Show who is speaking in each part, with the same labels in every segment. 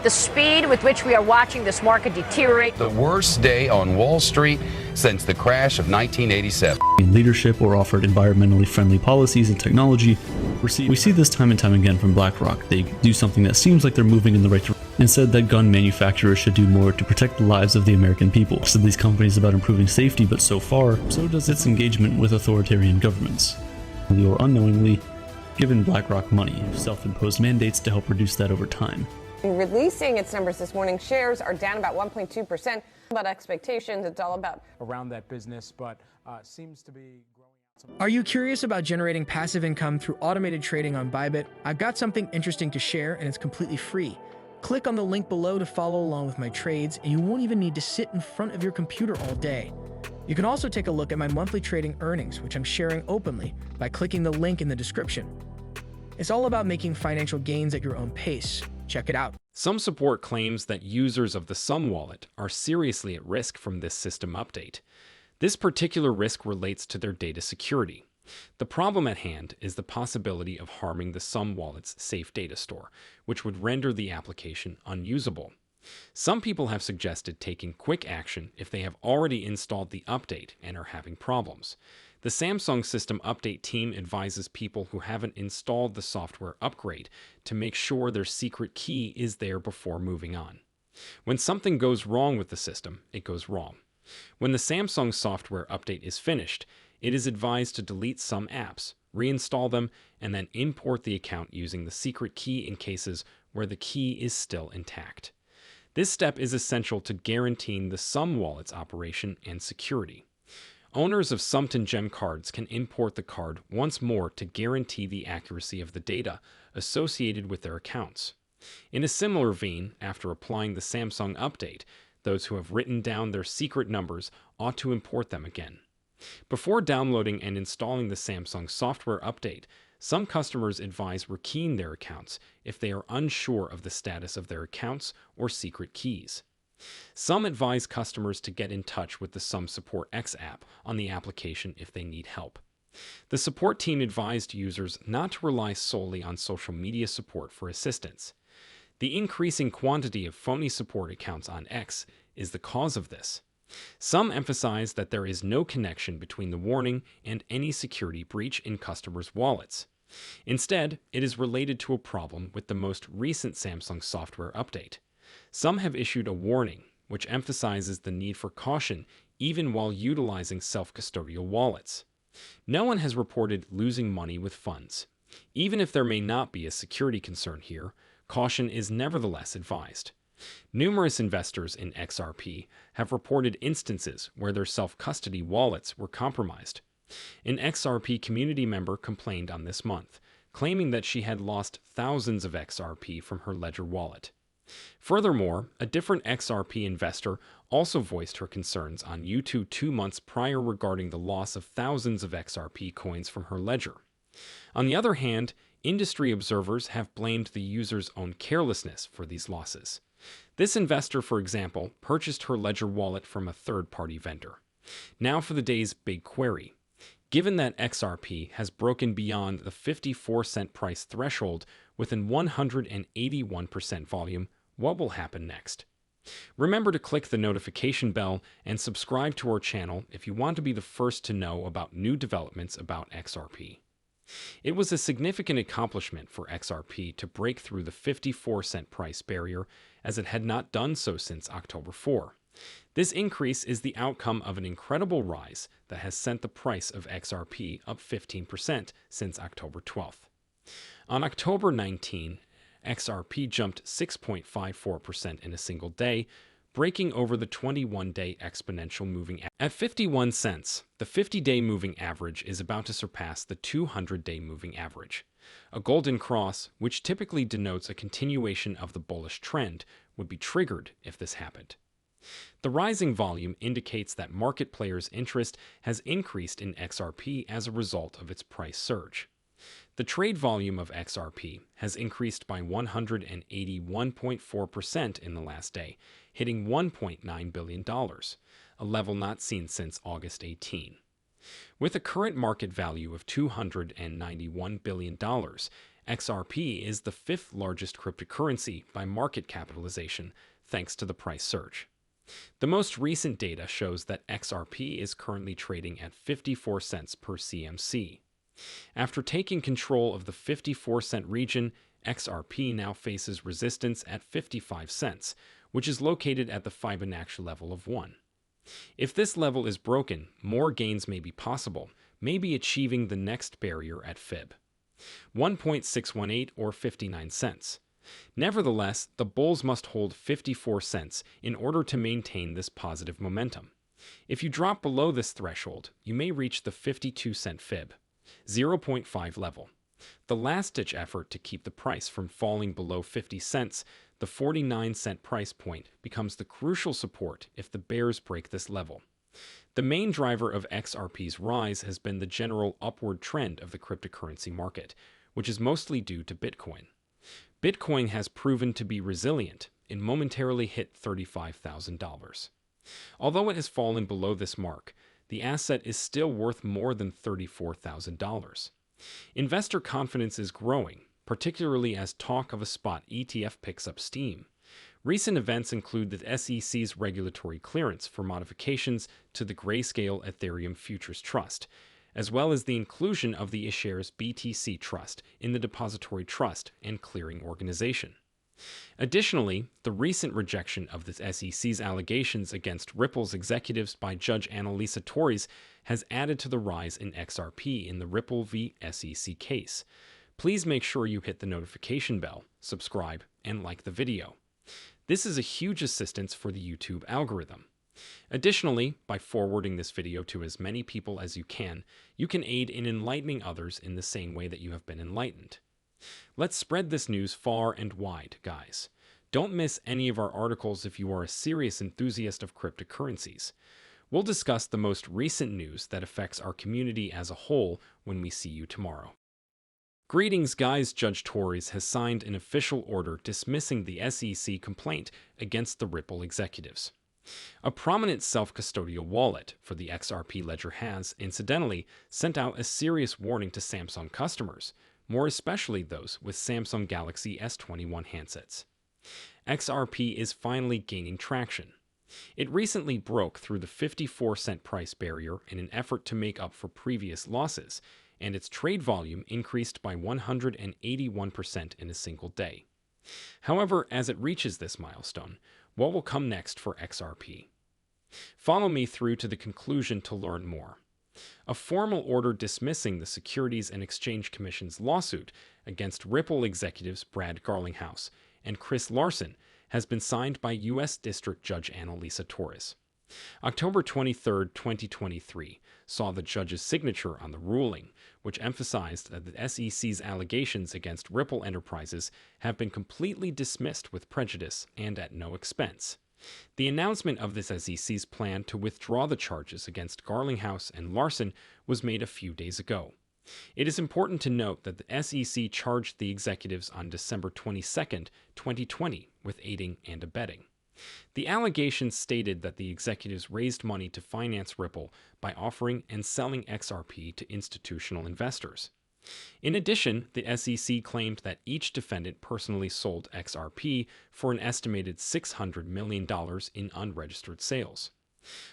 Speaker 1: The speed with which we are watching this market deteriorate.
Speaker 2: The worst day on Wall Street since the crash of 1987.
Speaker 3: Leadership or offered environmentally friendly policies and technology. We see this time and time again from BlackRock. They do something that seems like they're moving in the right direction. And said that gun manufacturers should do more to protect the lives of the American people. Said these companies about improving safety, but so far, so does its engagement with authoritarian governments. Or unknowingly, given BlackRock money, self-imposed mandates to help reduce that over time.
Speaker 4: Releasing its numbers this morning, shares are down about 1.2%. About expectations, it's all about
Speaker 5: around that business, but seems to be growing.
Speaker 6: Are you curious about generating passive income through automated trading on Bybit? I've got something interesting to share, and it's completely free. Click on the link below to follow along with my trades, and you won't even need to sit in front of your computer all day. You can also take a look at my monthly trading earnings, which I'm sharing openly by clicking the link in the description. It's all about making financial gains at your own pace. Check it out.
Speaker 7: Some support claims that users of the Sum wallet are seriously at risk from this system update. This particular risk relates to their data security. The problem at hand is the possibility of harming the Sum wallet's safe data store, which would render the application unusable. Some people have suggested taking quick action if they have already installed the update and are having problems. The Samsung System Update team advises people who haven't installed the software upgrade to make sure their secret key is there before moving on. When something goes wrong with the system, it goes wrong. When the Samsung software update is finished, it is advised to delete some apps, reinstall them, and then import the account using the secret key in cases where the key is still intact. This step is essential to guaranteeing the Sum wallet's operation and security. Owners of Sumton Gem cards can import the card once more to guarantee the accuracy of the data associated with their accounts. In a similar vein, after applying the Samsung update, those who have written down their secret numbers ought to import them again. Before downloading and installing the Samsung software update, some customers advise rekeying their accounts if they are unsure of the status of their accounts or secret keys. Some advise customers to get in touch with the Sum Support X app on the application if they need help. The support team advised users not to rely solely on social media support for assistance. The increasing quantity of phony support accounts on X is the cause of this. Some emphasize that there is no connection between the warning and any security breach in customers' wallets. Instead, it is related to a problem with the most recent Samsung software update. Some have issued a warning, which emphasizes the need for caution even while utilizing self-custodial wallets. No one has reported losing money with funds. Even if there may not be a security concern here, caution is nevertheless advised. Numerous investors in XRP have reported instances where their self-custody wallets were compromised. An XRP community member complained on this month, claiming that she had lost thousands of XRP from her Ledger wallet. Furthermore, a different XRP investor also voiced her concerns on YouTube 2 months prior regarding the loss of thousands of XRP coins from her ledger. On the other hand, industry observers have blamed the user's own carelessness for these losses. This investor, for example, purchased her Ledger wallet from a third-party vendor. Now for the day's big query. Given that XRP has broken beyond the 54-cent price threshold with an 181% volume, what will happen next? Remember to click the notification bell and subscribe to our channel if you want to be the first to know about new developments about XRP. It was a significant accomplishment for XRP to break through the 54-cent price barrier, as it had not done so since October 4. This increase is the outcome of an incredible rise that has sent the price of XRP up 15% since October 12th. On October 19, XRP jumped 6.54% in a single day, breaking over the 21-day exponential moving average. At 51 cents, the 50-day moving average is about to surpass the 200-day moving average. A golden cross, which typically denotes a continuation of the bullish trend, would be triggered if this happened. The rising volume indicates that market players' interest has increased in XRP as a result of its price surge. The trade volume of XRP has increased by 181.4% in the last day, hitting $1.9 billion, a level not seen since August 18. With a current market value of $291 billion, XRP is the 5th largest cryptocurrency by market capitalization, thanks to the price surge. The most recent data shows that XRP is currently trading at 54 cents per CMC. After taking control of the 54-cent region, XRP now faces resistance at 55 cents, which is located at the Fibonacci level of 1. If this level is broken, more gains may be possible, maybe achieving the next barrier at Fib 1.618 or 59 cents. Nevertheless, the bulls must hold 54 cents in order to maintain this positive momentum. If you drop below this threshold, you may reach the 52-cent Fib 0.5 level. The last-ditch effort to keep the price from falling below 50 cents, the 49-cent price point, becomes the crucial support if the bears break this level. The main driver of XRP's rise has been the general upward trend of the cryptocurrency market, which is mostly due to Bitcoin. Bitcoin has proven to be resilient and momentarily hit $35,000. Although it has fallen below this mark, the asset is still worth more than $34,000. Investor confidence is growing, particularly as talk of a spot ETF picks up steam. Recent events include the SEC's regulatory clearance for modifications to the Grayscale Ethereum Futures Trust, as well as the inclusion of the iShares BTC Trust in the Depository Trust and Clearing Organization. Additionally, the recent rejection of the SEC's allegations against Ripple's executives by Judge Annalisa Torres has added to the rise in XRP in the Ripple v. SEC case. Please make sure you hit the notification bell, subscribe, and like the video. This is a huge assistance for the YouTube algorithm. Additionally, by forwarding this video to as many people as you can aid in enlightening others in the same way that you have been enlightened. Let's spread this news far and wide, guys. Don't miss any of our articles if you are a serious enthusiast of cryptocurrencies. We'll discuss the most recent news that affects our community as a whole when we see you tomorrow. Greetings, guys. Judge Torres has signed an official order dismissing the SEC complaint against the Ripple executives. A prominent self-custodial wallet for the XRP ledger has, incidentally, sent out a serious warning to Samsung customers, more especially those with Samsung Galaxy S21 handsets. XRP is finally gaining traction. It recently broke through the 54-cent price barrier in an effort to make up for previous losses, and its trade volume increased by 181% in a single day. However, as it reaches this milestone, what will come next for XRP? Follow me through to the conclusion to learn more. A formal order dismissing the Securities and Exchange Commission's lawsuit against Ripple executives Brad Garlinghouse and Chris Larsen has been signed by U.S. District Judge Annalisa Torres. October 23, 2023, saw the judge's signature on the ruling, which emphasized that the SEC's allegations against Ripple Enterprises have been completely dismissed with prejudice and at no expense. The announcement of this SEC's plan to withdraw the charges against Garlinghouse and Larsen was made a few days ago. It is important to note that the SEC charged the executives on December 22, 2020, with aiding and abetting. The allegations stated that the executives raised money to finance Ripple by offering and selling XRP to institutional investors. In addition, the SEC claimed that each defendant personally sold XRP for an estimated $600 million in unregistered sales.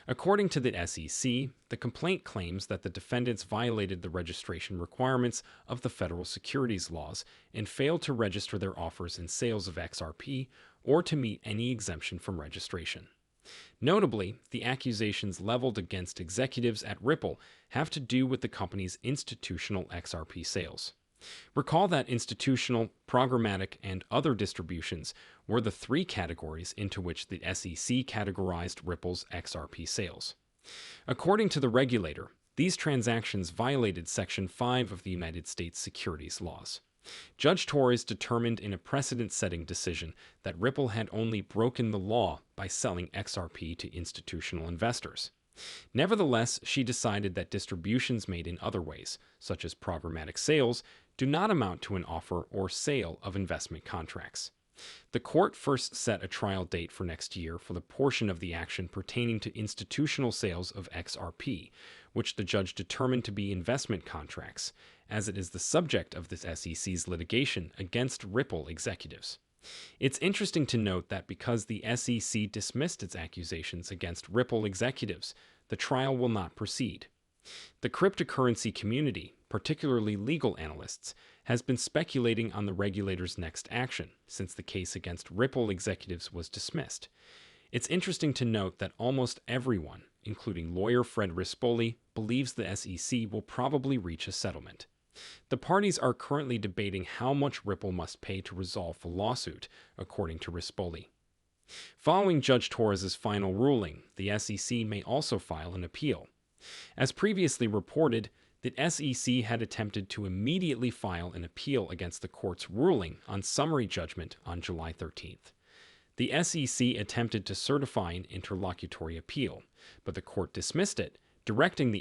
Speaker 7: According to the SEC, the complaint claims that the defendants violated the registration requirements of the federal securities laws and failed to register their offers and sales of XRP or to meet any exemption from registration. Notably, the accusations leveled against executives at Ripple have to do with the company's institutional XRP sales. Recall that institutional, programmatic, and other distributions were the three categories into which the SEC categorized Ripple's XRP sales. According to the regulator, these transactions violated Section 5 of the United States securities laws. Judge Torres determined in a precedent-setting decision that Ripple had only broken the law by selling XRP to institutional investors. Nevertheless, she decided that distributions made in other ways, such as programmatic sales, do not amount to an offer or sale of investment contracts. The court first set a trial date for next year for the portion of the action pertaining to institutional sales of XRP, which the judge determined to be investment contracts, as it is the subject of this SEC's litigation against Ripple executives. It's interesting to note that because the SEC dismissed its accusations against Ripple executives, the trial will not proceed. The cryptocurrency community, particularly legal analysts, has been speculating on the regulator's next action since the case against Ripple executives was dismissed. It's interesting to note that almost everyone, including lawyer Fred Rispoli, believes the SEC will probably reach a settlement. The parties are currently debating how much Ripple must pay to resolve the lawsuit, according to Rispoli. Following Judge Torres's final ruling, the SEC may also file an appeal. As previously reported, the SEC had attempted to immediately file an appeal against the court's ruling on summary judgment on July 13th. The SEC attempted to certify an interlocutory appeal, but the court dismissed it, directing the